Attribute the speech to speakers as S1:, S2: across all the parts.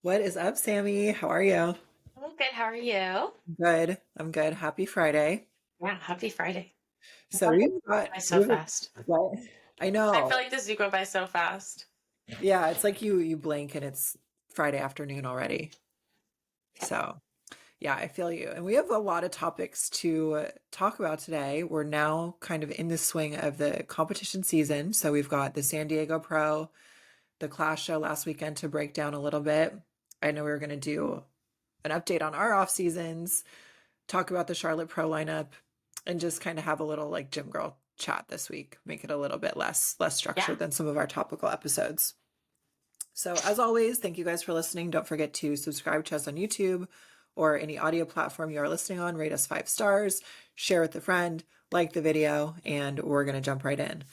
S1: What is up, Sammy? How are you?
S2: I'm good. How are you?
S1: Good. I'm good. Happy Friday.
S2: Yeah, happy Friday. I
S1: So
S2: feel like this
S1: we've
S2: is going
S1: got
S2: by so
S1: we have a
S2: fast.
S1: what? I
S2: I feel
S1: know.
S2: like this is going by so fast.
S1: Yeah, it's like you blink and it's Friday afternoon already. So, yeah, I feel you. And we have a lot of topics to talk about today. We're now kind of in the swing of the competition season. So we've got the San Diego Pro, the Clash show last weekend to break down a little bit. I know we were going to do an update on our off seasons, talk about the Charlotte Pro lineup, and just kind of have a little like gym girl chat this week. Make it a little bit less
S2: Yeah.
S1: structured than some of our topical episodes. So as always, thank you guys for listening. Don't forget to subscribe to us on YouTube or any audio platform you are listening on. Rate us 5 stars, share with a friend, like the video, and we're gonna jump right in.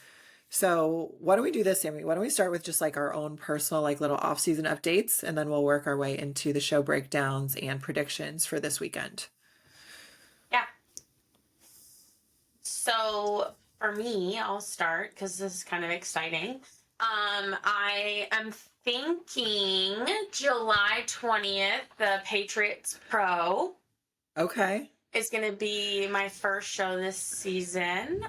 S1: So why don't we do this, Sammy? Why don't we start with just like our own personal like little off-season updates, and then we'll work our way into the show breakdowns and predictions for this weekend.
S2: Yeah. So for me, I'll start because this is kind of exciting. I am thinking July 20th, the Patriots Pro
S1: Okay.
S2: is going to be my first show this season.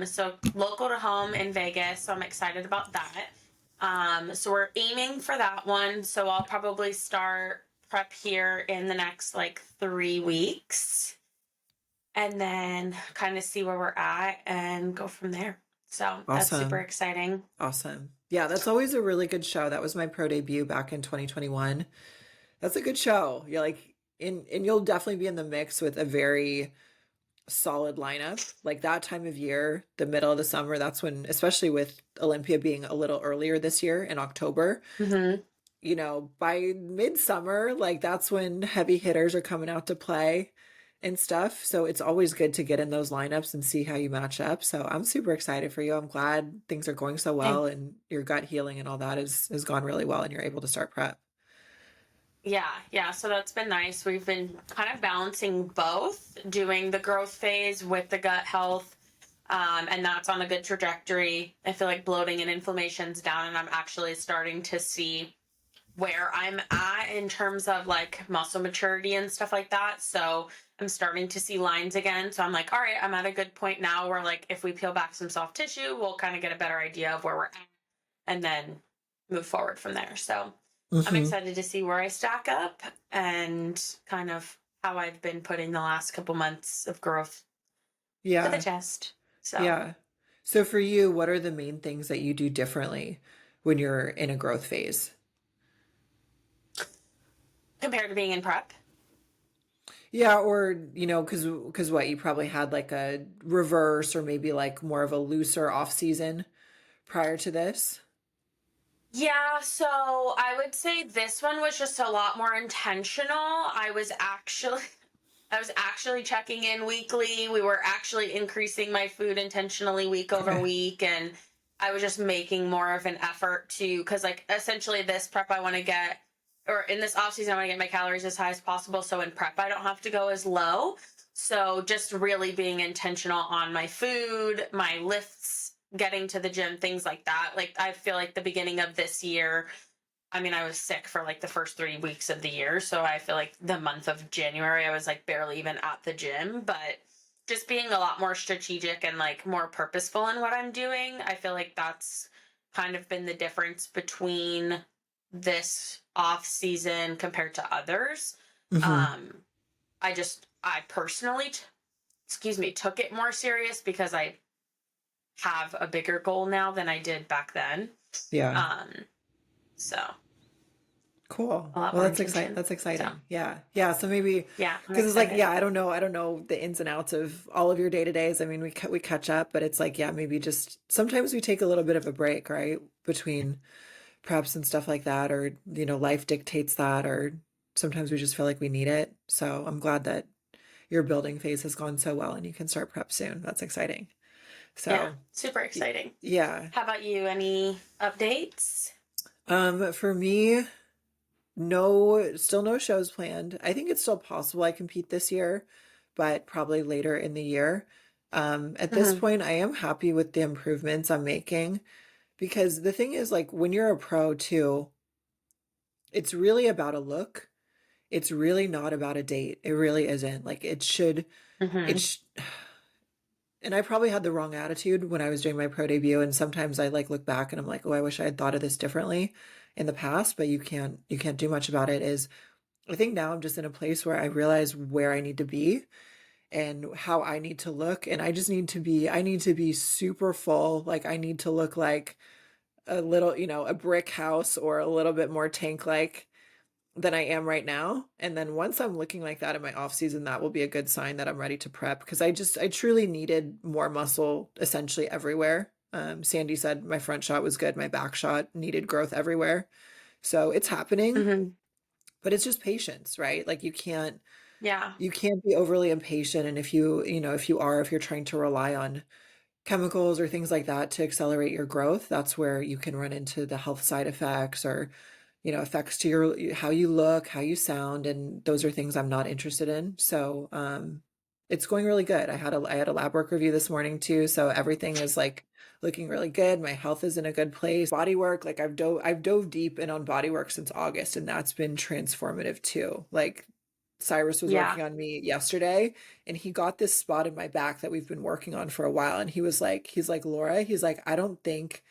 S2: So local to home in Vegas. So I'm excited about that. So we're aiming for that one. So I'll probably start prep here in the next like 3 weeks and then kind of see where we're at and go from there. So that's super
S1: Awesome.
S2: exciting.
S1: Awesome. Yeah, that's always a really good show. That was my pro debut back in 2021. That's a good show. You're like in and you'll definitely be in the mix with a very solid lineup. Like that time of year, the middle of the summer, that's when, especially with Olympia being a little earlier this year in October,
S2: Mm-hmm.
S1: by midsummer, like that's when heavy hitters are coming out to play and stuff. So it's always good to get in those lineups and see how you match up. So I'm super excited for you. I'm glad things are going so well and your gut healing and all that has gone really well and you're able to start prep.
S2: Yeah, yeah. So that's been nice. We've been kind of balancing both, doing the growth phase with the gut health. And that's on a good trajectory. I feel like bloating and inflammation's down, and I'm actually starting to see where I'm at in terms of like muscle maturity and stuff like that. So I'm starting to see lines again. So I'm like, all right, I'm at a good point now where like if we peel back some soft tissue, we'll kind of get a better idea of where we're at and then move forward from there. So I'm
S1: Hmm.
S2: excited to see where I stack up and kind of how I've been putting the last couple months of growth to the
S1: Yeah.
S2: test. So
S1: Yeah. So for you, what are the main things that you do differently when you're in a growth phase?
S2: compared to being in prep,
S1: Yeah, or because what you probably had like a reverse or maybe like more of a looser off season prior to this.
S2: yeah, so I would say this one was just a lot more intentional. I was actually checking in weekly. We were actually increasing my food intentionally week over week and I was just making more of an effort to cuz like essentially this prep I want to get or in this off season I want to get my calories as high as possible so in prep I don't have to go as low. So just really being intentional on my food, my lifts, getting to the gym, things like that. Like I feel like the beginning of this year, I mean, I was sick for like the first 3 weeks of the year. So I feel like the month of January, I was like barely even at the gym. But just being a lot more strategic and like more purposeful in what I'm doing, I feel like that's kind of been the difference between this off season compared to others.
S1: Hmm.
S2: Um, I personally, excuse me, took it more serious because I have a bigger goal now than I did back then.
S1: Yeah.
S2: Um, so
S1: Cool.
S2: a lot
S1: Well,
S2: more
S1: that's exciting.
S2: intention.
S1: That's
S2: So
S1: exciting. Yeah. Yeah. So maybe
S2: yeah, I'm
S1: because it's like,
S2: excited.
S1: yeah, I don't know the ins and outs of all of your day to days. I mean, we catch up, but it's like, yeah, maybe just sometimes we take a little bit of a break, right? Between preps and stuff like that, or, life dictates that, or sometimes we just feel like we need it. So I'm glad that your building phase has gone so well and you can start prep soon. That's exciting.
S2: Yeah,
S1: So,
S2: super exciting.
S1: yeah.
S2: How about you? Any updates?
S1: For me, no, still no shows planned. I think it's still possible I compete this year, but probably later in the year. At this
S2: Hmm.
S1: point, I am happy with the improvements I'm making because the thing is, like, when you're a pro too, it's really about a look. It's really not about a date. It really isn't. Like it
S2: Hmm.
S1: sh and I probably had the wrong attitude when I was doing my pro debut. And sometimes I like look back and I'm like, oh, I wish I had thought of this differently in the past, but you can't do much about it. Is I think now I'm just in a place where I realize where I need to be and how I need to look. And I need to be super full. Like I need to look like a little, a brick house or a little bit more tank like than I am right now. And then once I'm looking like that in my off season, that will be a good sign that I'm ready to prep because I truly needed more muscle essentially everywhere. Sandy said my front shot was good, my back shot needed growth everywhere. So it's happening,
S2: Hmm.
S1: but it's just patience, right? Like
S2: Yeah.
S1: you can't be overly impatient. And if you're trying to rely on chemicals or things like that to accelerate your growth, that's where you can run into the health side effects or effects to your how you look, how you sound, and those are things I'm not interested in. So, it's going really good. I had a lab work review this morning too, so everything is like looking really good. My health is in a good place. Body work, like I've dove deep in on body work since August, and that's been transformative too. Like Cyrus was
S2: Yeah.
S1: working on me yesterday, and he got this spot in my back that we've been working on for a while, and he's like, Laura, he's like, I don't think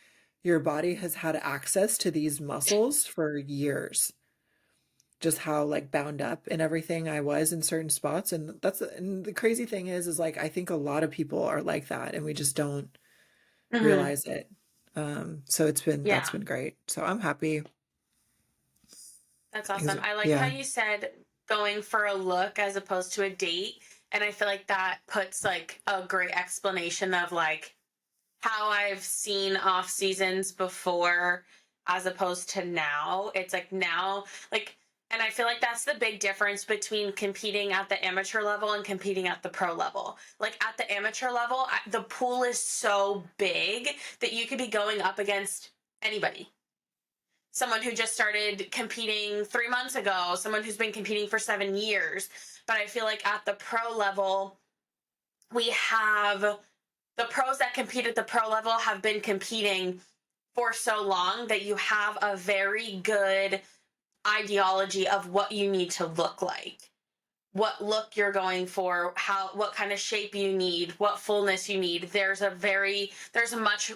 S1: your body has had access to these muscles for years. Just how like bound up and everything I was in certain spots. And the crazy thing is like I think a lot of people are like that and we just don't
S2: Hmm.
S1: realize it. So that's
S2: Yeah.
S1: been great. So I'm happy.
S2: That's
S1: Things
S2: awesome. I like how
S1: yeah.
S2: you said going for a look as opposed to a date. And I feel like that puts like a great explanation of like how I've seen off seasons before as opposed to now. It's like now, like, and I feel like that's the big difference between competing at the amateur level and competing at the pro level. Like at the amateur level, the pool is so big that you could be going up against anybody. Someone who just started competing 3 months ago, someone who's been competing for 7 years. But I feel like at the pro level, we have the pros that compete at the pro level have been competing for so long that you have a very good ideology of what you need to look like, what look you're going for, what kind of shape you need, what fullness you need. There's a much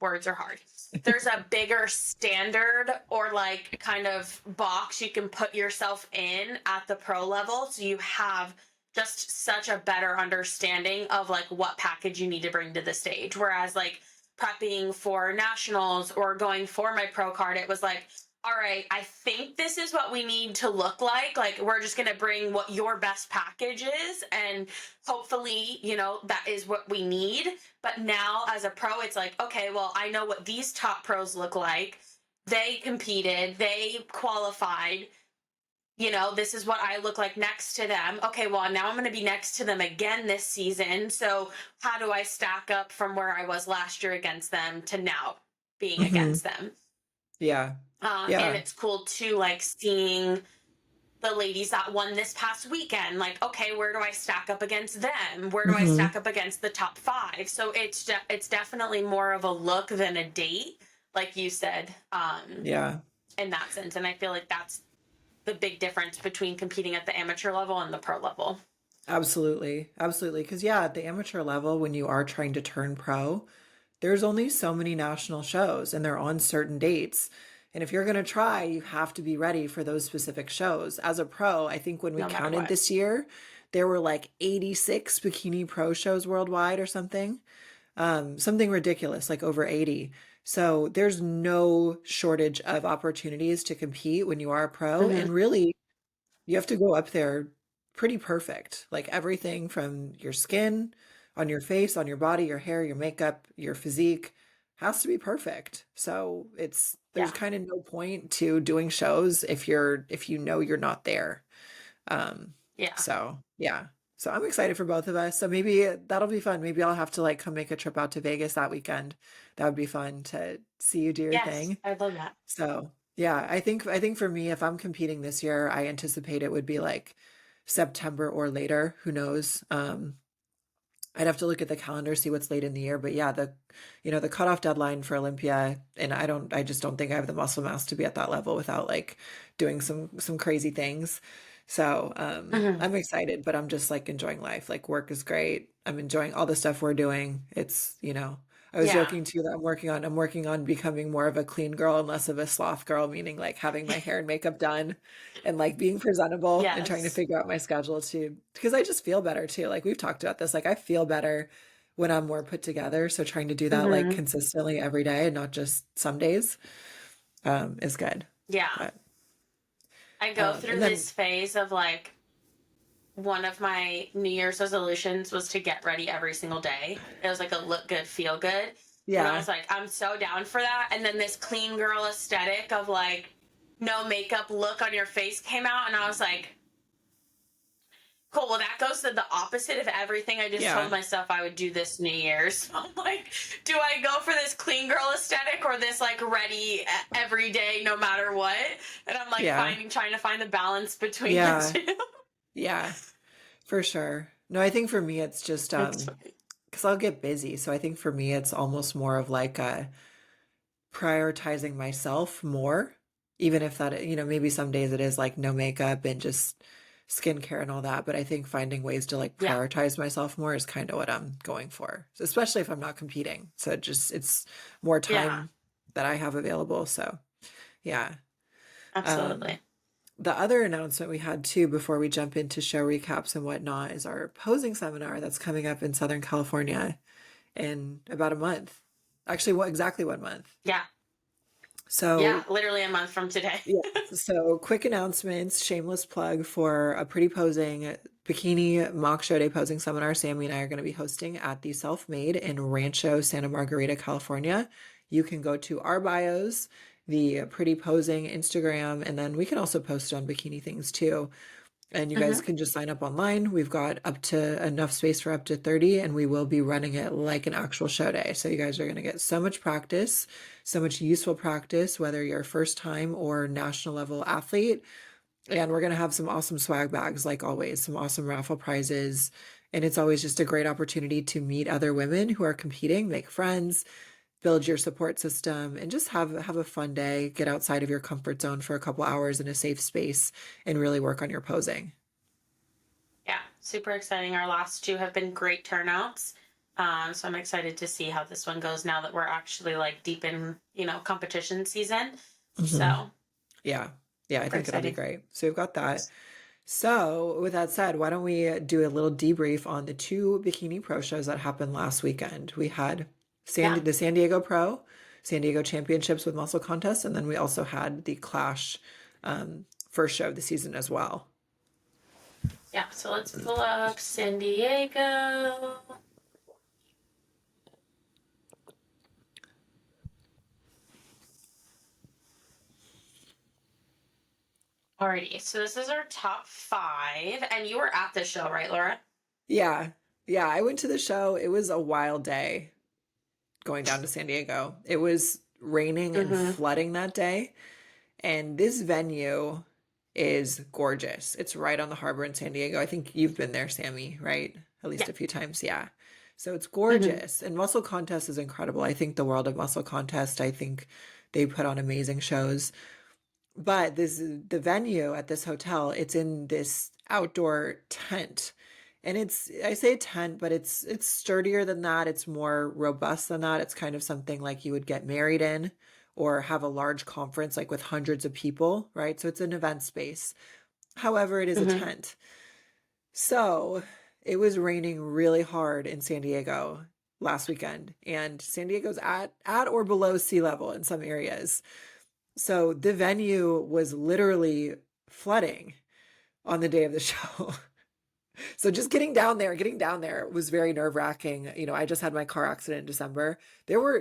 S2: words are hard. There's a bigger standard or like kind of box you can put yourself in at the pro level. So you have just such a better understanding of like what package you need to bring to the stage. Whereas like prepping for nationals or going for my pro card, it was like, all right, I think this is what we need to look like. Like, we're just going to bring what your best package is. And hopefully, that is what we need. But now as a pro, it's like, okay, well, I know what these top pros look like. They competed, they qualified. This is what I look like next to them. Okay, well, now I'm going to be next to them again this season. So, how do I stack up from where I was last year against them to now being
S1: Hmm.
S2: against them?
S1: Yeah.
S2: And
S1: Yeah.
S2: it's cool too, like seeing the ladies that won this past weekend. Like, okay, where do I stack up against them? Where do I
S1: Hmm.
S2: stack up against the top five? So it's definitely more of a look than a date, like you said,
S1: Yeah.
S2: in that sense. And I feel like that's the big difference between competing at the amateur level and the pro level.
S1: Absolutely. Absolutely. Because, yeah, at the amateur level, when you are trying to turn pro, there's only so many national shows and they're on certain dates. And if you're going to try, you have to be ready for those specific shows. As a pro, I think when we
S2: No matter
S1: counted
S2: what.
S1: this year, there were like 86 bikini pro shows worldwide or something. Something ridiculous, like over 80. So there's no shortage of opportunities to compete when you are a pro.
S2: Hmm.
S1: And really, you have to go up there pretty perfect. Like everything from your skin, on your face, on your body, your hair, your makeup, your physique has to be perfect. So there's
S2: Yeah.
S1: kind of no point to doing shows if you know you're not there. Um,
S2: Yeah.
S1: so yeah. So I'm excited for both of us. So maybe that'll be fun. Maybe I'll have to like come make a trip out to Vegas that weekend. That would be fun to see you do your
S2: Yes,
S1: thing.
S2: I love that.
S1: So yeah, I think for me, if I'm competing this year, I anticipate it would be like September or later. Who knows? I'd have to look at the calendar, see what's late in the year. But yeah, the cutoff deadline for Olympia, and I just don't think I have the muscle mass to be at that level without like doing some crazy things. So
S2: Hmm.
S1: I'm excited, but I'm just like enjoying life. Like work is great. I'm enjoying all the stuff we're doing. I was
S2: Yeah.
S1: joking too that I'm working on becoming more of a clean girl and less of a sloth girl, meaning like having my hair and makeup done and like being presentable and trying to
S2: Yes.
S1: figure out my schedule too, because I just feel better too. Like we've talked about this, like I feel better when I'm more put together. So trying to do that like
S2: Hmm.
S1: consistently every day and not just some days is good.
S2: Yeah.
S1: But
S2: I go through
S1: and then
S2: this phase of like, one of my New Year's resolutions was to get ready every single day. It was like a look good, feel good. And I
S1: yeah,
S2: was like, I'm so down for that. And then this clean girl aesthetic of like no makeup look on your face came out. And I was like, cool. Well, that goes to the opposite of everything I just told
S1: yeah,
S2: myself I would do this New Year's. I'm like, do I go for this clean girl aesthetic or this like ready every day, no matter what? And I'm like
S1: yeah,
S2: trying to find the balance between the
S1: yeah,
S2: two.
S1: yeah, for sure. No, I think for me it's just
S2: It's funny.
S1: because I'll get busy. So I think for me it's almost more of like prioritizing myself more, even if that, maybe some days it is like no makeup and just skincare and all that. But I think finding ways to like
S2: Yeah.
S1: prioritize myself more is kind of what I'm going for, especially if I'm not competing. So it's more
S2: Yeah.
S1: time that I have available. So yeah. Um,
S2: Absolutely.
S1: the other announcement we had too before we jump into show recaps and whatnot is our posing seminar that's coming up in Southern California in about a month. Actually, what exactly 1 month?
S2: Yeah. Yeah.
S1: So
S2: Literally a month from today.
S1: yeah. So quick announcements, shameless plug for a pretty posing bikini mock show day posing seminar. Sammy and I are going to be hosting at the Self Made in Rancho Santa Margarita, California. You can go to our bios, the pretty posing Instagram, and then we can also post on bikini things too. And you guys
S2: Hmm.
S1: can just sign up online. We've got up to enough space for up to 30, and we will be running it like an actual show day. So you guys are going to get so much practice, so much useful practice, whether you're a first time or national level athlete. And we're going to have some awesome swag bags, like always, some awesome raffle prizes. And it's always just a great opportunity to meet other women who are competing, make friends, build your support system, and just have a fun day. Get outside of your comfort zone for a couple hours in a safe space and really work on your posing.
S2: Yeah. Super exciting. Our last two have been great turnouts. So I'm excited to see how this one goes now that we're actually like deep in, competition season.
S1: Hmm.
S2: So
S1: Yeah. Yeah, I
S2: super
S1: think it'll be
S2: exciting.
S1: great. So we've got that. So with that said, why don't we do a little debrief on the two Bikini Pro shows that happened last weekend? We had
S2: Yeah.
S1: the San Diego Pro, San Diego Championships with muscle contests, and then we also had the Clash first show of the season as well.
S2: Yeah. So let's pull up San Diego. Alrighty. So this is our top five. And you were at the show, right, Laura?
S1: Yeah. Yeah, I went to the show. It was a wild day going down to San Diego. It was raining and
S2: Mm-hmm.
S1: flooding that day. And this venue is gorgeous. It's right on the harbor in San Diego. I think you've been there, Sammy, right? At least
S2: Yeah.
S1: a few times. Yeah. So it's
S2: Mm-hmm.
S1: gorgeous. And Muscle Contest is incredible. I think the world of Muscle Contest, I think they put on amazing shows. But the venue at this hotel, it's in this outdoor tent. And I say tent, but it's sturdier than that. It's more robust than that. It's kind of something like you would get married in or have a large conference like with hundreds of people, right? So it's an event space. However, it is a
S2: Mm-hmm.
S1: tent. So it was raining really hard in San Diego last weekend, and San Diego's at or below sea level in some areas. So the venue was literally flooding on the day of the show. So just getting down there was very nerve-wracking. I just had my car accident in December.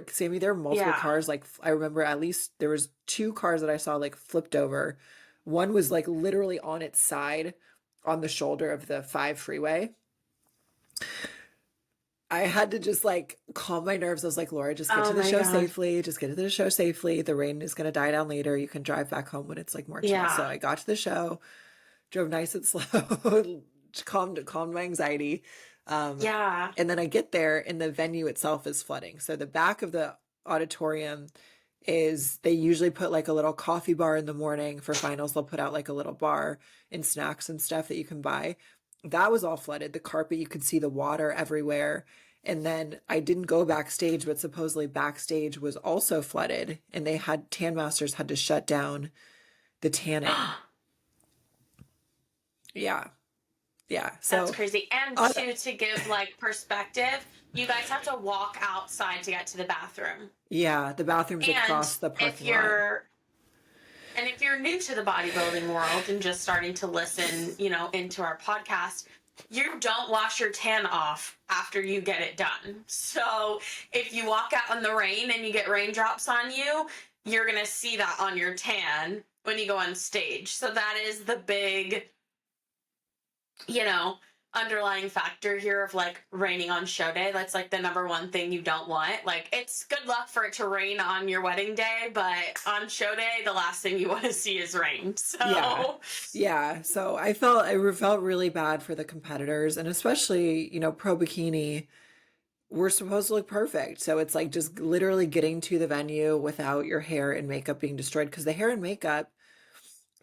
S1: Sammy, there were multiple
S2: Yeah.
S1: cars. Like I remember at least there was two cars that I saw like flipped over. One was like literally on its side on the shoulder of the 5 freeway. I had to just like calm my nerves. I was like, Laura, just get
S2: Oh
S1: to the
S2: my
S1: show
S2: God.
S1: safely. Just get to the show safely. The rain is going to die down later. You can drive back home when it's like more chill. So
S2: Yeah.
S1: I got to the show, drove nice and slow, calmed my anxiety. Um,
S2: Yeah.
S1: and then I get there and the venue itself is flooding. So the back of the auditorium is they usually put like a little coffee bar in the morning for finals. They'll put out like a little bar and snacks and stuff that you can buy. That was all flooded. The carpet, you could see the water everywhere. And then I didn't go backstage, but supposedly backstage was also flooded, and they had Tan Masters had to shut down the tanning. Yeah, yeah.
S2: That's
S1: So,
S2: crazy. And
S1: uh,
S2: to give like perspective, you guys have to walk outside to get to the bathroom.
S1: yeah, the bathroom's
S2: And
S1: across the
S2: if
S1: parking lot.
S2: you're and if you're new to the bodybuilding world and just starting to listen, into our podcast, you don't wash your tan off after you get it done. So if you walk out in the rain and you get raindrops on you, you're going to see that on your tan when you go on stage. So that is the big, you know, underlying factor here of like raining on show day. That's like the number one thing you don't want. Like, it's good luck for it to rain on your wedding day, but on show day, the last thing you want to see is rain.
S1: Yeah.
S2: So,
S1: Yeah. So I felt really bad for the competitors, and especially, Pro Bikini were supposed to look perfect. So it's like just literally getting to the venue without your hair and makeup being destroyed, because the hair and makeup,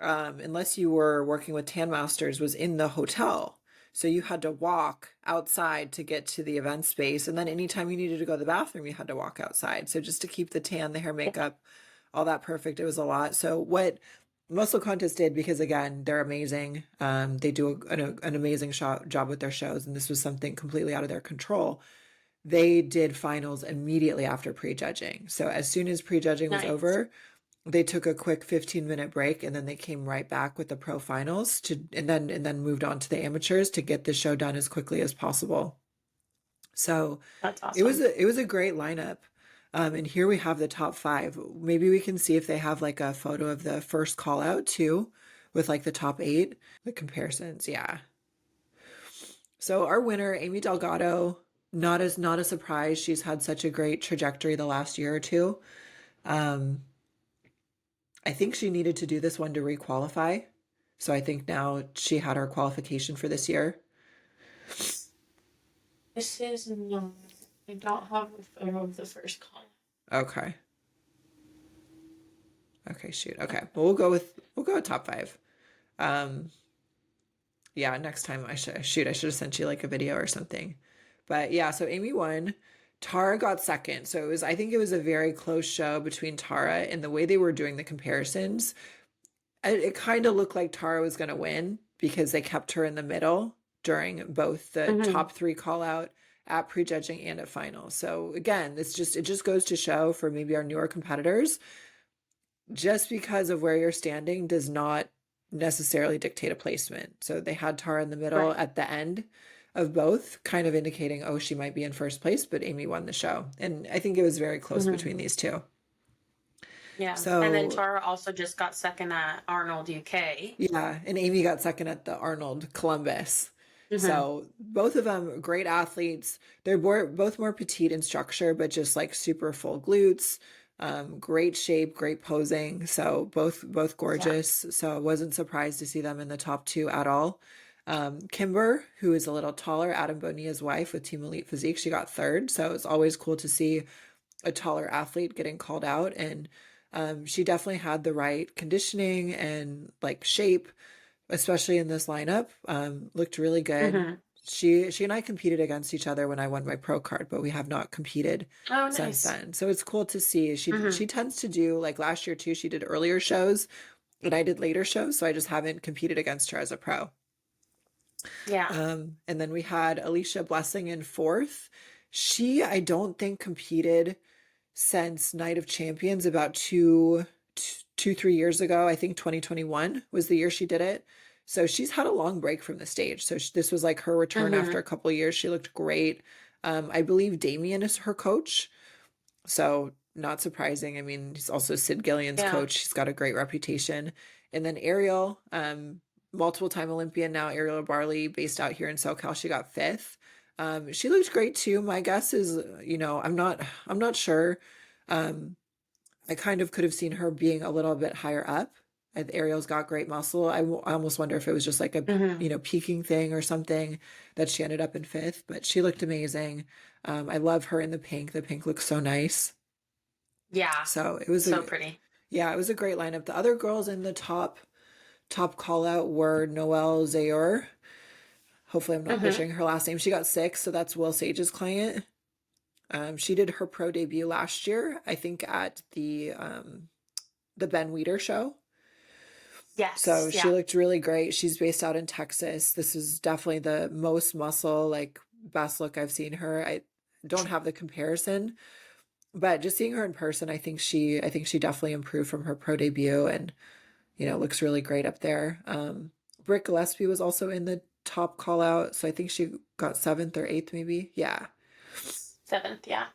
S1: unless you were working with Tan Masters, was in the hotel. So you had to walk outside to get to the event space. And then anytime you needed to go to the bathroom, you had to walk outside. So just to keep the tan, the hair, makeup, all that perfect, it was a lot. So what Muscle Contest did, because again, they're amazing. They do an amazing job with their shows. And this was something completely out of their control. They did finals immediately after prejudging. So as soon as prejudging was
S2: nice.
S1: over, they took a quick 15-minute break, and then they came right back with the pro finals and then moved on to the amateurs to get the show done as quickly as possible. So
S2: That's
S1: it was
S2: awesome.
S1: a great lineup. And here we have the top five. Maybe we can see if they have like a photo of the first call out too, with like the top eight, the comparisons. Yeah. So our winner, Amy Delgado, not a surprise. She's had such a great trajectory the last year or two. Um, I think she needed to do this one to requalify. So I think now she had her qualification for this year.
S2: This is no. I don't have a photo of the first call.
S1: Okay. Okay, shoot. Okay. Well, we'll go with top five. Um, yeah, next time I should have sent you like a video or something. But yeah, so Amy won. Tara got second. So I think it was a very close show between Tara, and the way they were doing the comparisons, it kind of looked like Tara was going to win because they kept her in the middle during both the
S2: Mm-hmm.
S1: top three call out at prejudging and at final. So again, it just goes to show for maybe our newer competitors, just because of where you're standing does not necessarily dictate a placement. So they had Tara in the middle
S2: Right.
S1: at the end of both, kind of indicating, oh, she might be in first place, but Amy won the show. And I think it was very close
S2: Mm-hmm.
S1: between these two.
S2: Yeah. And then
S1: So
S2: Tara also just got second at Arnold UK.
S1: yeah, and Amy got second at the Arnold Columbus.
S2: Mm-hmm.
S1: So both of them great athletes. They're both more petite in structure, but just like super full glutes, great shape, great posing. So both
S2: Yeah.
S1: gorgeous. So I wasn't surprised to see them in the top two at all. Kimber, who is a little taller, Adam Bonilla's wife with Team Elite Physique, she got third. So it's always cool to see a taller athlete getting called out, and she definitely had the right conditioning and like shape, especially in this lineup. Looked really good.
S2: Mm-hmm.
S1: She and I competed against each other when I won my pro card, but we have not competed
S2: Oh,
S1: since
S2: nice.
S1: then. So it's cool to see.
S2: Mm-hmm.
S1: She tends to do, like last year too, she did earlier shows and I did later shows, so I just haven't competed against her as a pro.
S2: Yeah.
S1: And then we had Alicia Blessing in fourth. She, I don't think, competed since Night of Champions about 3 years ago. I think 2021 was the year she did it. So she's had a long break from the stage. So this was like her return
S2: Mm-hmm.
S1: after a couple of years. She looked great. I believe Damien is her coach. So not surprising. I mean, he's also Sid Gillian's
S2: Yeah.
S1: coach. He's got a great reputation. And then Ariel, multiple time Olympian now, Ariel Barley, based out here in SoCal, she got fifth. She looked great too. My guess is, I'm not sure. Um, I kind of could have seen her being a little bit higher up, Ariel's got great muscle. I almost wonder if it was just like a,
S2: Hmm.
S1: peaking thing or something that she ended up in fifth, but she looked amazing. I love her in the pink. The pink looks so nice.
S2: Yeah.
S1: So it was
S2: So
S1: a,
S2: pretty.
S1: yeah, it was a great lineup. The other girls in the top call out were Noelle Zayor. Hopefully I'm not
S2: Hmm.
S1: butchering her last name. She got six, so that's Will Sage's client. She did her pro debut last year, I think at the Ben Weeder show. So
S2: Yes.
S1: she
S2: Yeah.
S1: looked really great. She's based out in Texas. This is definitely the most muscle, like best look I've seen her. I don't have the comparison, but just seeing her in person, I think she definitely improved from her pro debut and looks really great up there. Britt Gillespie was also in the top call out, so I think she got seventh or eighth maybe. Yeah.
S2: Seventh. Yeah.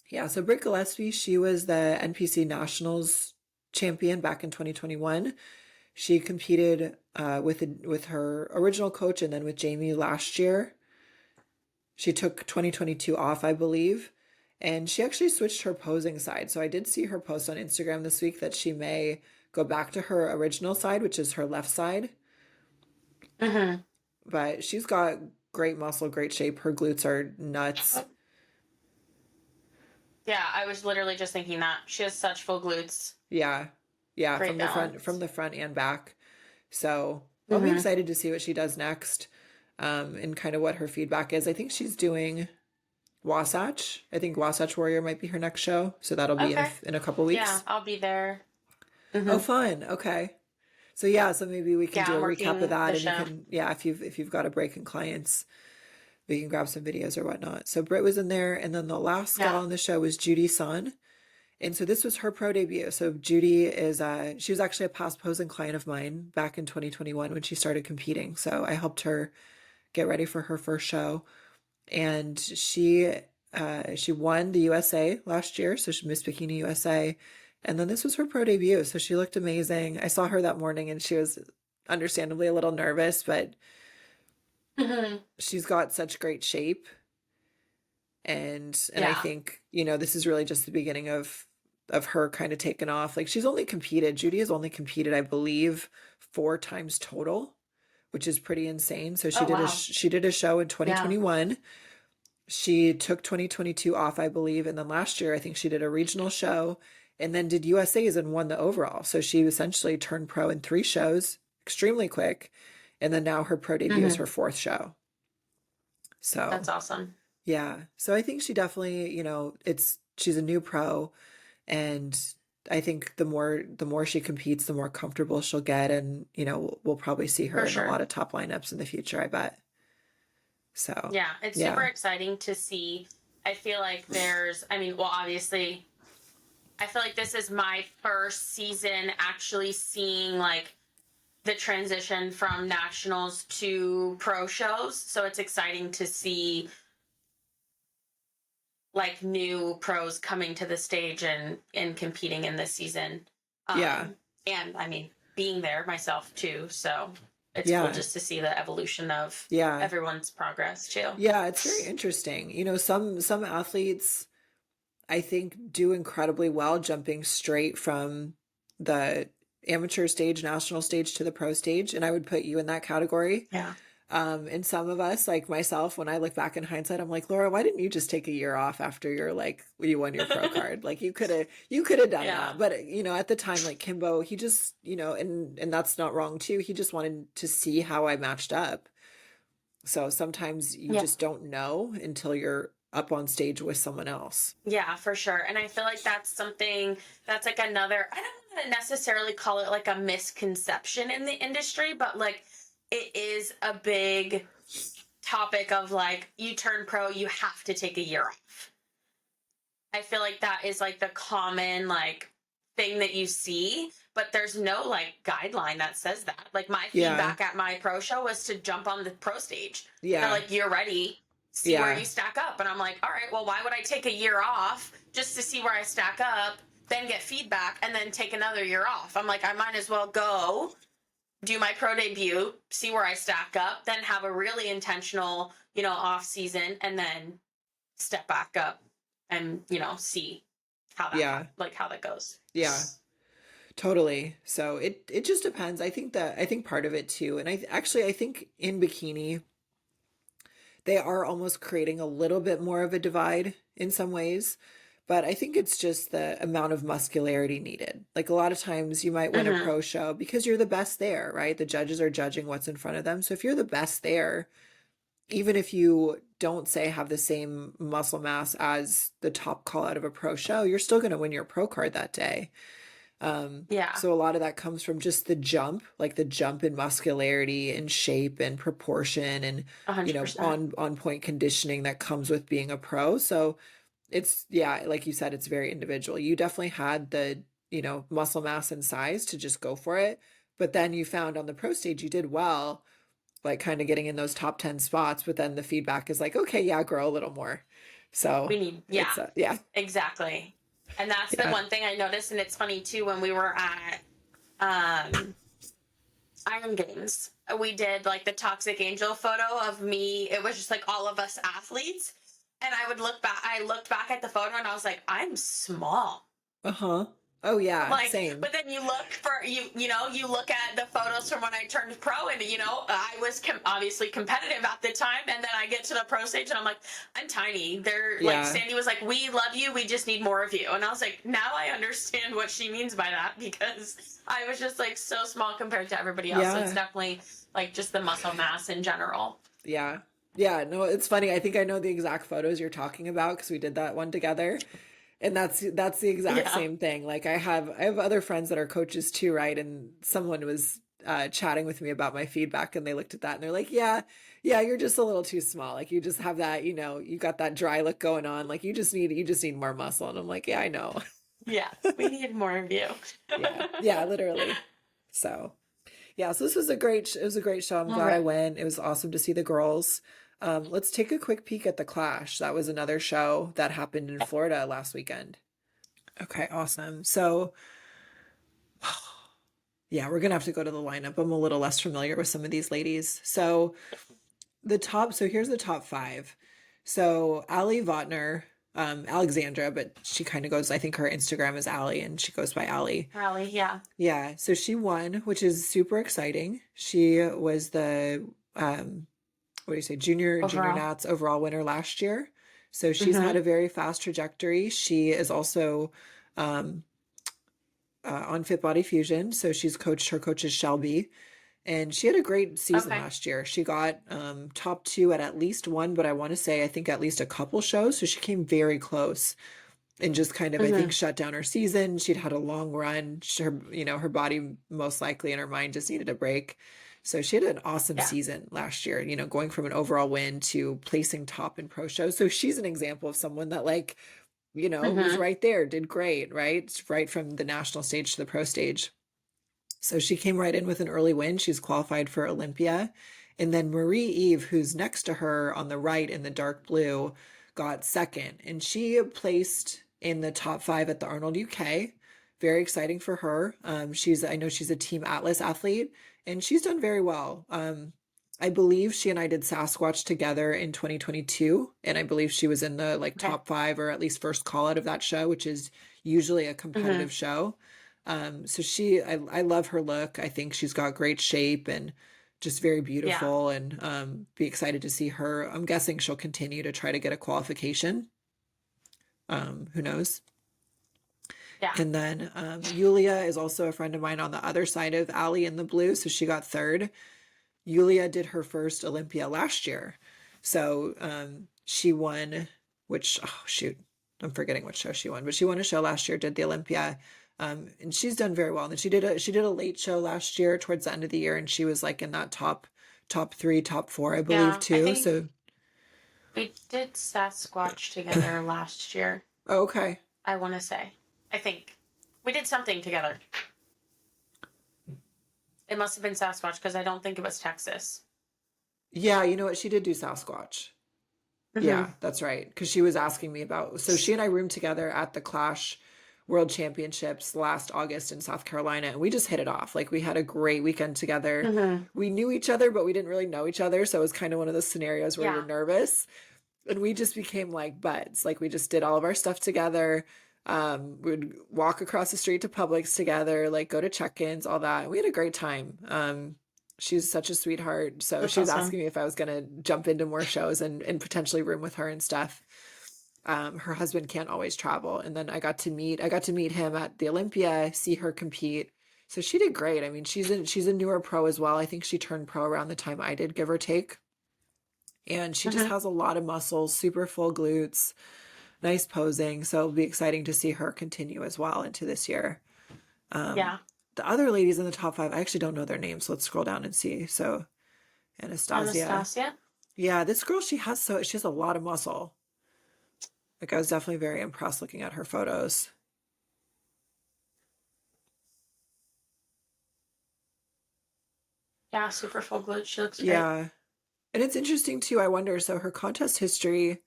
S1: Yeah, so Britt Gillespie, she was the NPC Nationals champion back in 2021. She competed with her original coach and then with Jamie last year. She took 2022 off, I believe, and she actually switched her posing side. So I did see her post on Instagram this week that she may go back to her original side, which is her left side.
S2: Hmm.
S1: But she's got great muscle, great shape. Her glutes are nuts.
S2: Yeah. I was literally just thinking that she has such full glutes.
S1: Yeah. Yeah,
S2: Great
S1: from
S2: balance.
S1: the front and back. So I'll be
S2: Hmm.
S1: excited to see what she does next, and kind of what her feedback is. I think she's doing Wasatch. I think Wasatch Warrior might be her next show, so that'll be
S2: Okay.
S1: in a couple
S2: Yeah.
S1: weeks.
S2: I'll be there.
S1: Oh,
S2: Hmm.
S1: fun. Okay. So yeah, so maybe we can
S2: Yeah.
S1: do
S2: I'm
S1: a recap of
S2: working
S1: that,
S2: the
S1: and you
S2: show.
S1: can, yeah, if you've got a break in clients, we can grab some videos or whatnot. So Britt was in there, and then the last gal
S2: Yeah.
S1: on the show was Judy Sun. And so this was her pro debut. So Judy is she was actually a past posing client of mine back in 2021 when she started competing. So I helped her get ready for her first show. And she won the USA last year, so she Miss Bikini USA. And then this was her pro debut. So she looked amazing. I saw her that morning and she was understandably a little nervous, but
S2: Hmm.
S1: she's got such great shape. And I
S2: Yeah.
S1: think this is really just the beginning of her kind of taking off. Like Judy has only competed, I believe, four times total, which is pretty insane. So
S2: Oh wow.
S1: she did a show in
S2: Yeah.
S1: 2021. She took 2022 off, I believe, and then last year I think she did a regional show and then did USA's and won the overall. So she essentially turned pro in three shows extremely quick, and then now her pro debut is
S2: Hmm.
S1: her fourth show.
S2: That's
S1: So
S2: awesome.
S1: yeah. So I think she definitely, she's a new pro, and I think the more she competes, the more comfortable she'll get, and we'll probably see her
S2: For
S1: in a lot
S2: sure.
S1: of top lineups in the future, I bet. So,
S2: Yeah, it's super
S1: yeah.
S2: exciting to see. I feel like I mean, well, obviously, I feel like this is my first season actually seeing like the transition from nationals to pro shows. So it's exciting to see like new pros coming to the stage and competing in this season.
S1: Yeah.
S2: And I mean, being there myself too. So it's cool
S1: Yeah.
S2: just to see the evolution of
S1: Yeah.
S2: everyone's progress too.
S1: Yeah, it's very interesting. Some athletes I think do incredibly well jumping straight from the amateur stage, national stage to the pro stage, and I would put you in that category.
S2: Yeah.
S1: And some of us, like myself, when I look back in hindsight, I'm like, Laura, why didn't you just take a year off after you won your pro card? Like you could have done
S2: Yeah.
S1: that. But at the time, like Kimbo, he just, and that's not wrong too. He just wanted to see how I matched up. So sometimes you
S2: Yeah.
S1: just don't know until you're up on stage with someone else.
S2: Yeah, for sure. And I feel like that's something that's like another, I don't want to necessarily call it like a misconception in the industry, but like it is a big topic of like you turn pro, you have to take a year off. I feel like that is like the common like thing that you see, but there's no like guideline that says that. Like my
S1: Yeah.
S2: feedback at my pro show was to jump on the pro stage. They're
S1: Yeah.
S2: like, you're ready, see where
S1: Yeah.
S2: you stack up. And I'm like, all right, well, why would I take a year off just to see where I stack up, then get feedback, and then take another year off? I'm like, I might as well go do my pro debut, see where I stack up, then have a really intentional, off season, and then step back up and see how that
S1: Yeah.
S2: how that goes.
S1: Yeah. Totally. So it just depends. I think part of it too, and I think in bikini they are almost creating a little bit more of a divide in some ways. But I think it's just the amount of muscularity needed. Like a lot of times you might win a
S2: Hmm.
S1: pro show because you're the best there, right? The judges are judging what's in front of them. So if you're the best there, even if you don't say have the same muscle mass as the top call out of a pro show, you're still going to win your pro card that day.
S2: Yeah,
S1: So a lot of that comes from just the jump, like the jump in muscularity and shape and proportion and,
S2: 100%.
S1: on point conditioning that comes with being a pro. So it's, yeah, like you said, it's very individual. You definitely had the, muscle mass and size to just go for it. But then you found on the pro stage you did well, like kind of getting in those top 10 spots, but then the feedback is like, okay, yeah, grow a little more. So
S2: We need, yeah,
S1: it's yeah,
S2: exactly. And that's the
S1: yeah.
S2: one thing I noticed. And it's funny too, when we were at um, Iron Games, we did like the Toxic Angel photo of me. It was just like all of us athletes. And I looked back at the photo and I was like, I'm small.
S1: Uh-huh. Oh yeah,
S2: Like,
S1: same.
S2: but then you look at the photos from when I turned pro, and I was obviously competitive at the time, and then I get to the pro stage and I'm like, I'm tiny. They're like,
S1: Yeah.
S2: Sandy was like, we love you, we just need more of you. And I was like, now I understand what she means by that, because I was just like so small compared to everybody else. So it's
S1: Yeah.
S2: definitely like just the muscle mass in general.
S1: Yeah. Yeah, no, it's funny. I think I know the exact photos you're talking about because we did that one together. And that's the exact
S2: Yeah.
S1: same thing. Like I have other friends that are coaches too, right? And someone was chatting with me about my feedback and they looked at that and they're like, "Yeah, yeah, you're just a little too small. Like you just have that, you got that dry look going on. Like you just need more muscle." And I'm like, "Yeah, I know."
S2: Yeah. We need more of you.
S1: Yeah. Yeah, literally. So, yeah, so this was a great show. I'm
S2: All
S1: glad I
S2: right.
S1: went. It was awesome to see the girls. Let's take a quick peek at the Clash. That was another show that happened in Florida last weekend. Okay, awesome. So, yeah, we're gonna have to go to the lineup. I'm a little less familiar with some of these ladies. So here's the top five. So Ali Votner, Alexandra, but she kind of goes, I think her Instagram is Ali and she goes by Ali.
S2: Rally, yeah.
S1: Yeah, so she won, which is super exciting. She was the what do you say, junior
S2: Overall.
S1: Nats overall winner last year. So she's had
S2: Mm-hmm.
S1: a very fast trajectory. She is also um, on Fit Body Fusion. So her coach is Shelby, and she had a great season
S2: Okay.
S1: last year. She got top two at least one, but I think at least a couple shows. So she came very close and just kind of, I think,
S2: Mm-hmm.
S1: shut down her season. She'd had a long run. Her body most likely and her mind just needed a break. So she had an awesome
S2: Yeah.
S1: season last year, going from an overall win to placing top in pro shows. So she's an example of someone that was
S2: Mm-hmm.
S1: right there, did great, right? Right from the national stage to the pro stage. So she came right in with an early win. She's qualified for Olympia. And then Marie Eve, who's next to her on the right in the dark blue, got second. And she placed in the top five at the Arnold UK. Very exciting for her. I know she's a Team Atlas athlete and she's done very well. I believe she and I did Sasquatch together in 2022. And I believe she was in the like
S2: Okay.
S1: top five or at least first call out of that show, which is usually a
S2: Mm-hmm.
S1: competitive show. So I love her look. I think she's got great shape and just very
S2: Yeah.
S1: beautiful and be excited to see her. I'm guessing she'll continue to try to get a qualification. Who knows?
S2: Yeah.
S1: And then Yulia is also a friend of mine on the other side of Ali in the blue. So she got third. Yulia did her first Olympia last year. So she won, which, oh, shoot, I'm forgetting which show she won, but she won a show last year, did the Olympia. And she's done very well. And then she did a late show last year towards the end of the year, and she was like in that top three, top four, I believe,
S2: Yeah. I
S1: too.
S2: think
S1: So,
S2: we did Sasquatch together last year,
S1: oh, okay.
S2: I want to say. I think we did something together. It must have been Sasquatch, because I don't think it was Texas.
S1: Yeah, you know what? She did do Sasquatch.
S2: Mm-hmm.
S1: Yeah, that's right. Because she was asking me about, so she and I roomed together at the Clash World Championships last August in South Carolina, and we just hit it off. Like we had a great weekend together.
S2: Mm-hmm.
S1: We knew each other, but we didn't really know each other. So it was kind of one of those scenarios where you're
S2: Yeah.
S1: nervous. And we just became like buds. Like we just did all of our stuff together. We'd walk across the street to Publix together, like go to check-ins, all that. We had a great time. She's such a sweetheart. So
S2: That's
S1: she was
S2: awesome.
S1: asking me if I was gonna jump into more shows and potentially room with her and stuff. Her husband can't always travel. And then I got to meet him at the Olympia, see her compete. So she did great. I mean, she's a newer pro as well. I think she turned pro around the time I did, give or take. And she just
S2: Hmm.
S1: has a lot of muscles, super full glutes, nice posing. So it'll be exciting to see her continue as well into this year. Um,
S2: Yeah.
S1: the other ladies in the top five, I actually don't know their names. So let's scroll down and see. So Anastasia.
S2: Anastasia.
S1: Yeah, this girl, she has a lot of muscle. Like I was definitely very impressed looking at her photos.
S2: Yeah, super full glute. She looks great.
S1: Yeah. And it's interesting too. I wonder, so her contest history,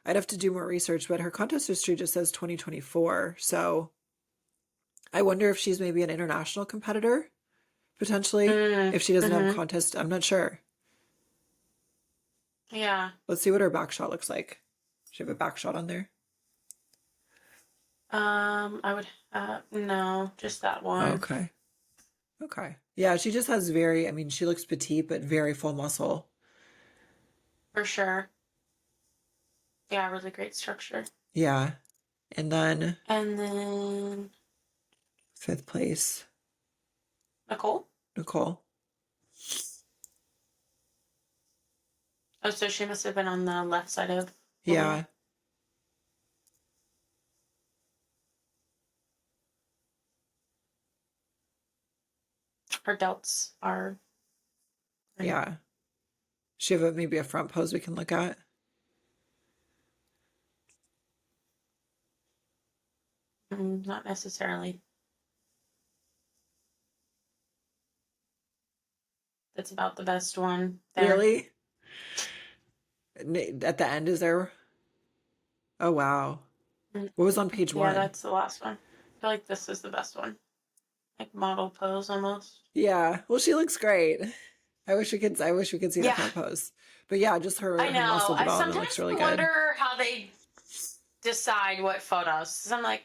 S1: I'd have to do more research, but her contest history just says 2024. So I wonder if she's maybe an international competitor, potentially. If she doesn't have a
S2: Mm-hmm.
S1: contest, I'm not sure.
S2: Yeah.
S1: Let's see what her back shot looks like. Does she have a back shot on there?
S2: I would no, just that
S1: Oh,
S2: one.
S1: okay. Okay. Yeah, she just has very, I mean, she looks petite, but very full muscle.
S2: For sure. Yeah, really great structure.
S1: Yeah. And then
S2: And then
S1: fifth place,
S2: Nicole.
S1: Nicole.
S2: Oh, so she must have been on the left side of Laura.
S1: Yeah.
S2: Her delts are right.
S1: Yeah. She have maybe a front pose we can look at.
S2: Not necessarily. That's about the best one there.
S1: Really? At the end, is there? Oh, wow.
S2: Mm,
S1: What was on page
S2: Yeah,
S1: one?
S2: that's the last one. I feel like this is the best one. Like model pose almost.
S1: Yeah. Well, she looks great. I wish we could see the
S2: Yeah,
S1: front pose. But yeah, just
S2: I
S1: her
S2: know.
S1: muscle
S2: I
S1: development looks
S2: sometimes
S1: really good.
S2: wonder how they decide what photos. 'Cause I'm like,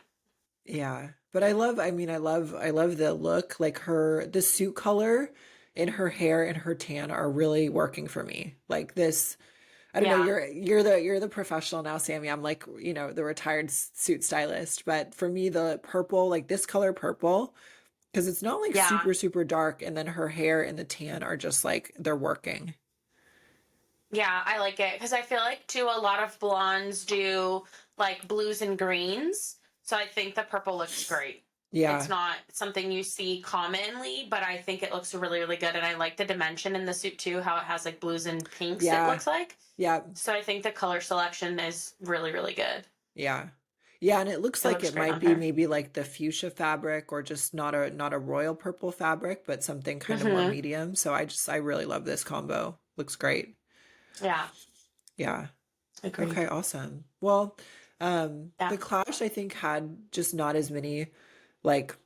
S1: Yeah. But I love the look, like the suit color and her hair and her tan are really working for me. Like this, I don't know,
S2: yeah,
S1: you're the professional now, Sammy. I'm like, the retired suit stylist, but for me the purple, like this color purple, because it's not like
S2: yeah,
S1: super super dark and then her hair and the tan are just like they're working.
S2: yeah. I like it because I feel like too a lot of blondes do like blues and greens. So I think the purple looks great. It's
S1: Yeah.
S2: not something you see commonly, but I think it looks really, really good. And I like the dimension in the suit too, how it has like blues and pinks, it
S1: Yeah.
S2: looks like.
S1: Yeah.
S2: So I think the color selection is really, really good.
S1: Yeah. Yeah, and it looks
S2: It
S1: like
S2: looks
S1: it
S2: great
S1: might
S2: on
S1: be
S2: her.
S1: maybe like the fuchsia fabric or just not a royal purple fabric, but something kind of more
S2: Mm-hmm.
S1: medium. So I really love this combo. Looks great.
S2: Yeah,
S1: Yeah.
S2: agreed.
S1: Okay, awesome. Well,
S2: Yeah.
S1: the Clash I think had just not as many like,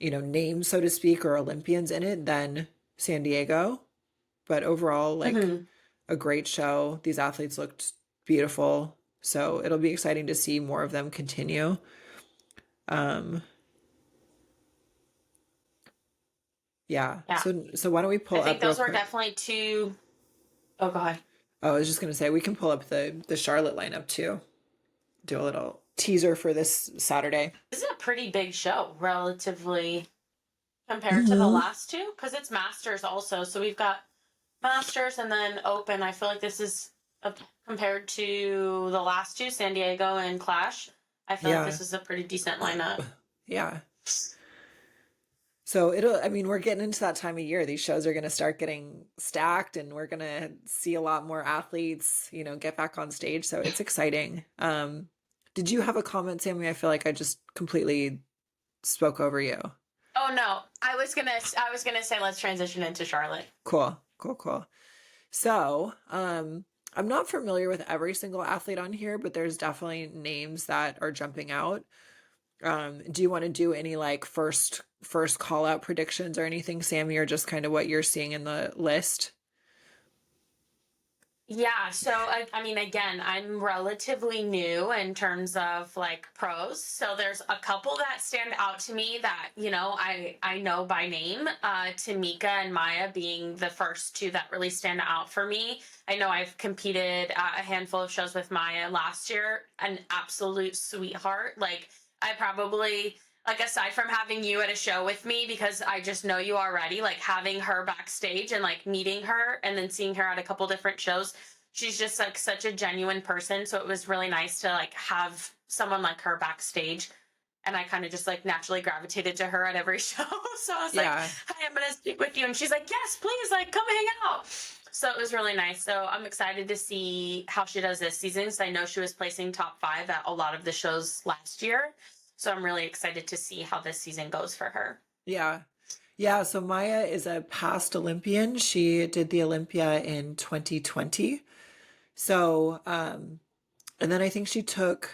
S1: names so to speak or Olympians in it than San Diego, but overall like
S2: Mm-hmm.
S1: a great show. These athletes looked beautiful. So it'll be exciting to see more of them continue. Um, yeah.
S2: Yeah.
S1: So why don't we
S2: I
S1: pull
S2: think
S1: up real
S2: those were
S1: quick?
S2: definitely two. Oh, God.
S1: Oh, I was just gonna say we can pull up the Charlotte lineup too. Do a little teaser for this Saturday.
S2: This is a pretty big show, relatively compared to the
S1: Hmm.
S2: last two, because it's Masters also. So we've got Masters and then Open. I feel like this is compared to the last two, San Diego and Clash. I feel like
S1: Yeah.
S2: this is a pretty decent lineup.
S1: Yeah. So I mean, we're getting into that time of year. These shows are going to start getting stacked and we're going to see a lot more athletes, get back on stage. So it's exciting. Did you have a comment, Sammy? I feel like I just completely spoke over you.
S2: Oh no, I was gonna say let's transition into Charlotte.
S1: Cool. Cool. Cool. So, I'm not familiar with every single athlete on here, but there's definitely names that are jumping out. Do you want to do any like first call out predictions or anything, Sammy, or just kind of what you're seeing in the list?
S2: Yeah, so I mean, again, I'm relatively new in terms of like pros. So there's a couple that stand out to me that, I know by name. Tamika and Maya being the first two that really stand out for me. I know I've competed a handful of shows with Maya last year, an absolute sweetheart. Like I probably like aside from having you at a show with me because I just know you already, like having her backstage and like meeting her and then seeing her at a couple different shows, she's just like such a genuine person. So it was really nice to like have someone like her backstage. And I kind of just like naturally gravitated to her at every show. So I was like,
S1: Yeah.
S2: hi, I'm going to speak with you. And she's like, yes, please, like come hang out. So it was really nice. So I'm excited to see how she does this season. So I know she was placing top 5 at a lot of the shows last year. So I'm really excited to see how this season goes for her.
S1: Yeah. Yeah, so Maya is a past Olympian. She did the Olympia in 2020. So, and then I think she took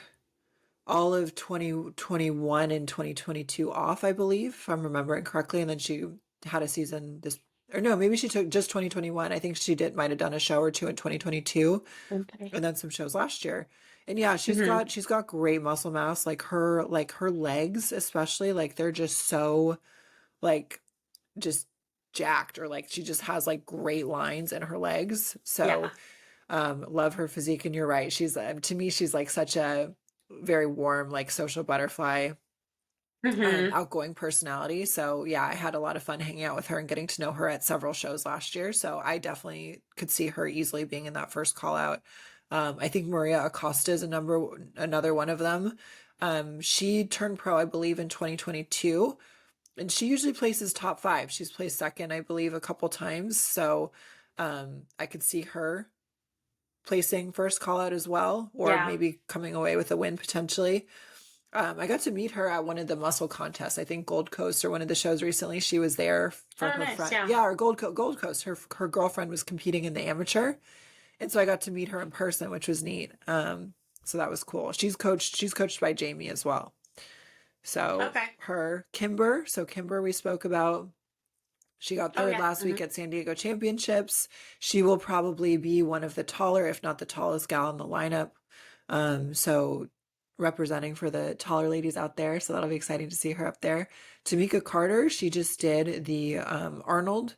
S1: all of 2021 and 2022 off, I believe, if I'm remembering correctly. And then she had a season this, or no, maybe she took just 2021. I think she might have done a show or two in 2022
S2: Okay.
S1: and then some shows last year. And yeah,
S2: Hmm.
S1: she's got great muscle mass, like her legs especially, like they're just so like just jacked, or like she just has like great lines in her legs.
S2: Yeah.
S1: So love her physique. And you're right, she's to me she's like such a very warm, like social butterfly,
S2: Hmm.
S1: outgoing personality. So yeah, I had a lot of fun hanging out with her and getting to know her at several shows last year. So I definitely could see her easily being in that first call out. I think Maria Acosta is another one of them. She turned pro, I believe, in 2022, and she usually places top 5. She's placed second, I believe, a couple times. So I could see her placing first call out as well, or
S2: Yeah.
S1: maybe coming away with a win potentially. I got to meet her at one of the muscle contests. I think Gold Coast or one of the shows recently. She was there for
S2: Oh,
S1: her
S2: nice.
S1: friend.
S2: Yeah.
S1: Yeah, or Gold Coast. Her girlfriend was competing in the amateur, and so I got to meet her in person, which was neat. So that was cool. She's coached by Jamie as well. So
S2: Okay.
S1: Kimber we spoke about. She got
S2: Oh,
S1: third
S2: yeah.
S1: last
S2: Hmm.
S1: week at San Diego Championships. She will probably be one of the taller, if not the tallest gal in the lineup. So representing for the taller ladies out there. So that'll be exciting to see her up there. Tamika Carter, she just did the Arnold.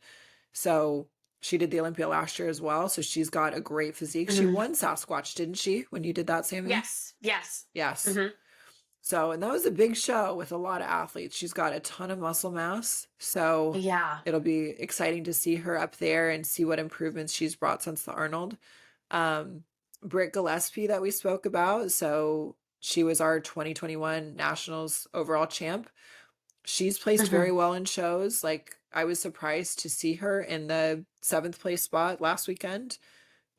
S1: So she did the Olympia last year as well. So she's got a great physique. She
S2: Hmm.
S1: won Sasquatch, didn't she, when you did that, Sammy?
S2: Yes. Yes.
S1: Yes.
S2: Hmm.
S1: So, and that was a big show with a lot of athletes. She's got a ton of muscle mass. So
S2: Yeah.
S1: it'll be exciting to see her up there and see what improvements she's brought since the Arnold. Um, Britt Gillespie that we spoke about. So she was our 2021 Nationals overall champ. She's placed
S2: Hmm.
S1: very well in shows. Like I was surprised to see her in the 7th place spot last weekend.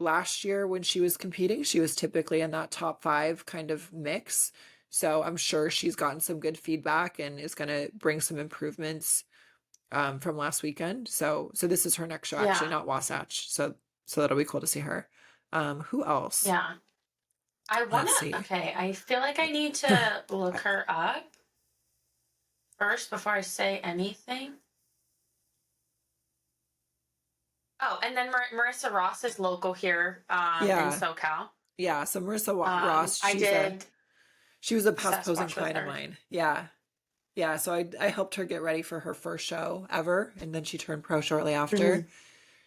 S1: Last year when she was competing, she was typically in that top 5 kind of mix. So I'm sure she's gotten some good feedback and is going to bring some improvements from last weekend. So this is her next show, actually,
S2: Yeah.
S1: not Wasatch. So that'll be cool to see her. Who else?
S2: Yeah. I want
S1: Let's
S2: to,
S1: see.
S2: okay. I feel like I need to look her up first before I say anything. Oh, and then Marissa Ross is local here in
S1: Yeah,
S2: SoCal.
S1: yeah. So Marissa Ross,
S2: I did
S1: she was a past posing
S2: Sasquatch with
S1: client of
S2: her.
S1: mine. Yeah, yeah. So I helped her get ready for her first show ever, and then she turned pro shortly after.
S2: Hmm.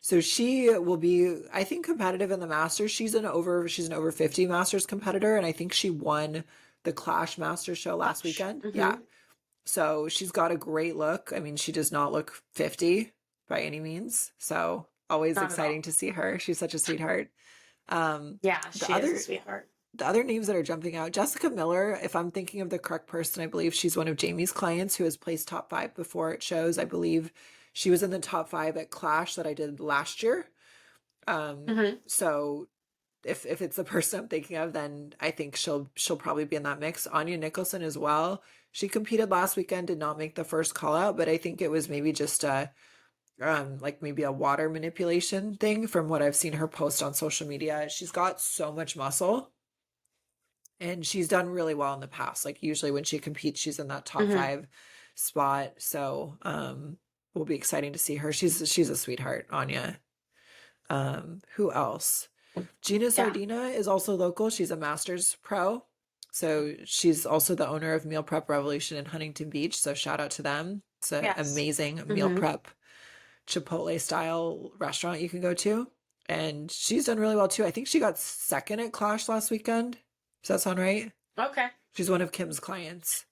S1: So she will be, I think, competitive in the Masters. She's an over 50 Masters competitor, and I think she won the Clash Masters show last
S2: Gosh.
S1: weekend.
S2: Hmm.
S1: Yeah. So she's got a great look. I mean, she does not look 50 by any means. So always
S2: Not at
S1: exciting
S2: all.
S1: to see her. She's such a sweetheart. Um,
S2: Yeah,
S1: the
S2: she is a
S1: other
S2: sweetheart.
S1: the other names that are jumping out, Jessica Miller, if I'm thinking of the correct person, I believe she's one of Jamie's clients who has placed top 5 before it shows. I believe she was in the top 5 at Clash that I did last year.
S2: Hmm.
S1: So if it's the person I'm thinking of, then I think she'll probably be in that mix. Anya Nicholson as well. She competed last weekend, did not make the first call out, but I think it was maybe just a like maybe a water manipulation thing from what I've seen her post on social media. She's got so much muscle and she's done really well in the past. Like usually when she competes, she's in that top
S2: Hmm.
S1: 5 spot. So will be exciting to see her. She's a sweetheart, Anya. Who else? Gina
S2: Yeah.
S1: Sardina is also local. She's a master's pro. So she's also the owner of Meal Prep Revolution in Huntington Beach. So shout out to them. It's an
S2: Yes.
S1: amazing meal
S2: Mm-hmm.
S1: prep Chipotle style restaurant you can go to. And she's done really well too. I think she got second at Clash last weekend. Does that sound right?
S2: Okay.
S1: She's one of Kim's clients.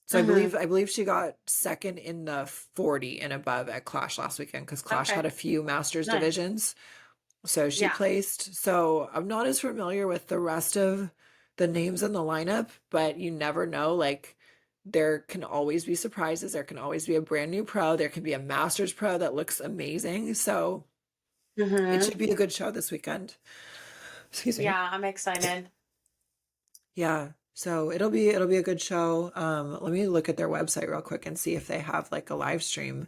S1: So
S2: Mm-hmm.
S1: I believe she got second in the 40 and above at Clash last weekend because Clash
S2: Okay.
S1: had a few masters
S2: Nice.
S1: divisions. So she
S2: Yeah.
S1: placed. So I'm not as familiar with the rest of the names in the lineup, but you never know. Like there can always be surprises. There can always be a brand new pro. There can be a Masters pro that looks amazing. So it
S2: Mm-hmm.
S1: should be a good show this weekend. Excuse me.
S2: Yeah, I'm excited.
S1: Yeah. So it'll be a good show. Let me look at their website real quick and see if they have like a live stream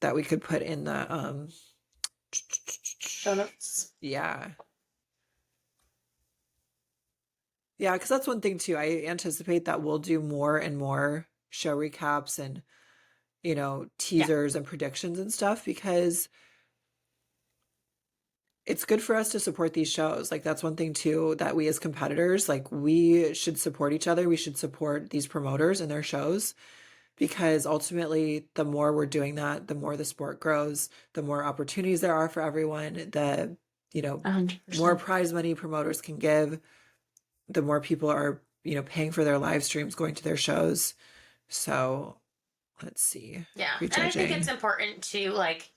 S1: that we could put in the
S2: Show notes.
S1: yeah. Yeah, because that's one thing too. I anticipate that we'll do more and more show recaps and,
S2: Yeah.
S1: teasers and predictions and stuff because it's good for us to support these shows. Like that's one thing too that we as competitors, like we should support each other. We should support these promoters and their shows because ultimately the more we're doing that, the more the sport grows, the more opportunities there are for everyone, the, you know, more
S2: 100%.
S1: prize money promoters can give, the more people are, paying for their live streams, going to their shows. So let's see.
S2: Yeah. And I think it's
S1: Prejudging.
S2: important to like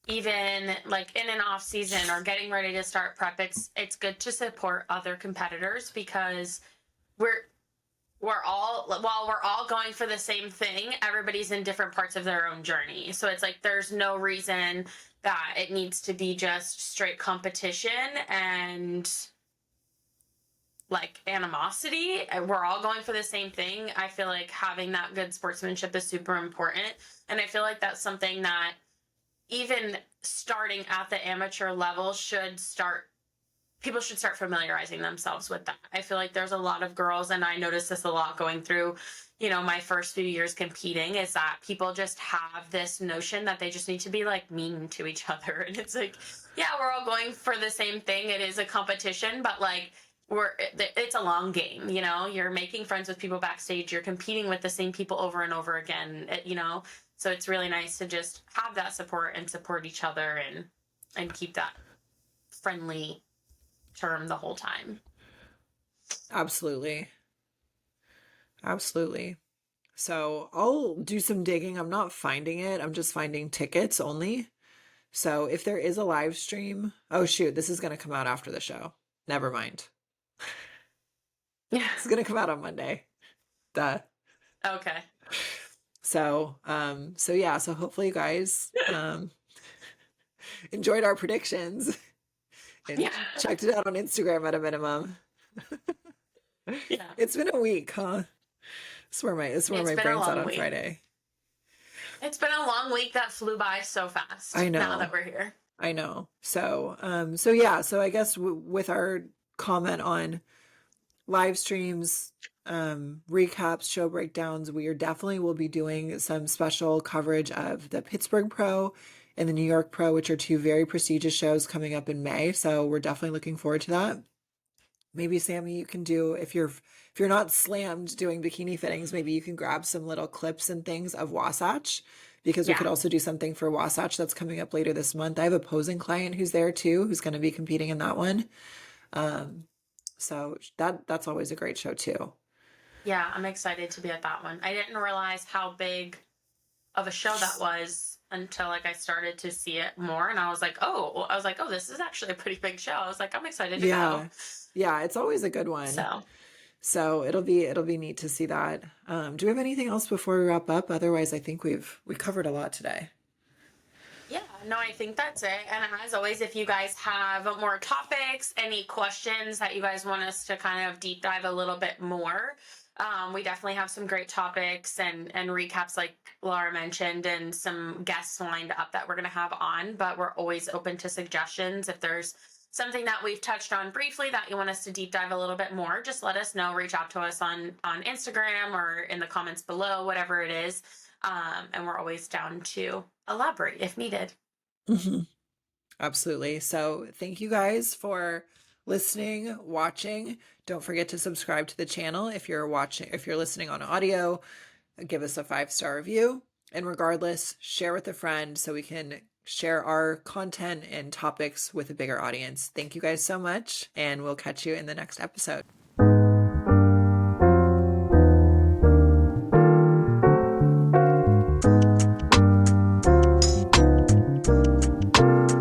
S2: even like in an off season or getting ready to start prep, it's good to support other competitors because we're we're all while we're all going for the same thing, everybody's in different parts of their own journey. So it's like there's no reason that it needs to be just straight competition and like animosity. We're all going for the same thing. I feel like having that good sportsmanship is super important. And I feel like that's something that even starting at the amateur level should start people should start familiarizing themselves with that. I feel like there's a lot of girls, and I noticed this a lot going through, my first few years competing, is that people just have this notion that they just need to be like mean to each other. And it's like, yeah, we're all going for the same thing. It is a competition, but like, it's a long game, you're making friends with people backstage, you're competing with the same people over and over again, so it's really nice to just have that support and support each other and keep that friendly term the whole time.
S1: Absolutely. Absolutely. So I'll do some digging. I'm not finding it. I'm just finding tickets only. So if there is a live stream, oh shoot, this is going to come out after the show. Never mind.
S2: Yeah.
S1: It's going to come out on Monday. Duh.
S2: Okay.
S1: So yeah, so hopefully you guys enjoyed our predictions and
S2: Yeah.
S1: checked it out on Instagram at a minimum.
S2: Yeah.
S1: It's been a week, huh? It's where
S2: It's
S1: my
S2: been a
S1: brain's at
S2: long
S1: on
S2: week.
S1: Friday.
S2: It's been a long week that flew by so
S1: I
S2: fast now that
S1: know.
S2: we're here.
S1: I know. So yeah, so I guess with our comment on live streams, recaps, show breakdowns, we are definitely will be doing some special coverage of the Pittsburgh Pro and the New York Pro, which are two very prestigious shows coming up in May. So we're definitely looking forward to that. Maybe Sammy, you can do if you're not slammed doing bikini fittings, maybe you can grab some little clips and things of Wasatch because we
S2: Yeah.
S1: could also do something for Wasatch that's coming up later this month. I have a posing client who's there too, who's going to be competing in that one. Um, so that's always a great show too.
S2: Yeah, I'm excited to be at that one. I didn't realize how big of a show that was until like I started to see it more, and I was like, oh, this is actually a pretty big show. I was like, I'm excited to go.
S1: Yeah. Yeah, it's always a good one.
S2: So
S1: So it'll be neat to see that. Do we have anything else before we wrap up? Otherwise, I think we covered a lot today.
S2: yeah, no, I think that's it. And as always, if you guys have more topics, any questions that you guys want us to kind of deep dive a little bit more, we definitely have some great topics and recaps, like Laura mentioned, and some guests lined up that we're going to have on. But we're always open to suggestions. If there's something that we've touched on briefly that you want us to deep dive a little bit more, just let us know. Reach out to us on Instagram or in the comments below, whatever it is. And we're always down to elaborate if needed.
S1: Hmm. Absolutely. So thank you guys for listening, watching. Don't forget to subscribe to the channel if you're watching, if you're listening on audio, give us a 5-star review. And regardless, share with a friend so we can share our content and topics with a bigger audience. Thank you guys so much, and we'll catch you in the next episode.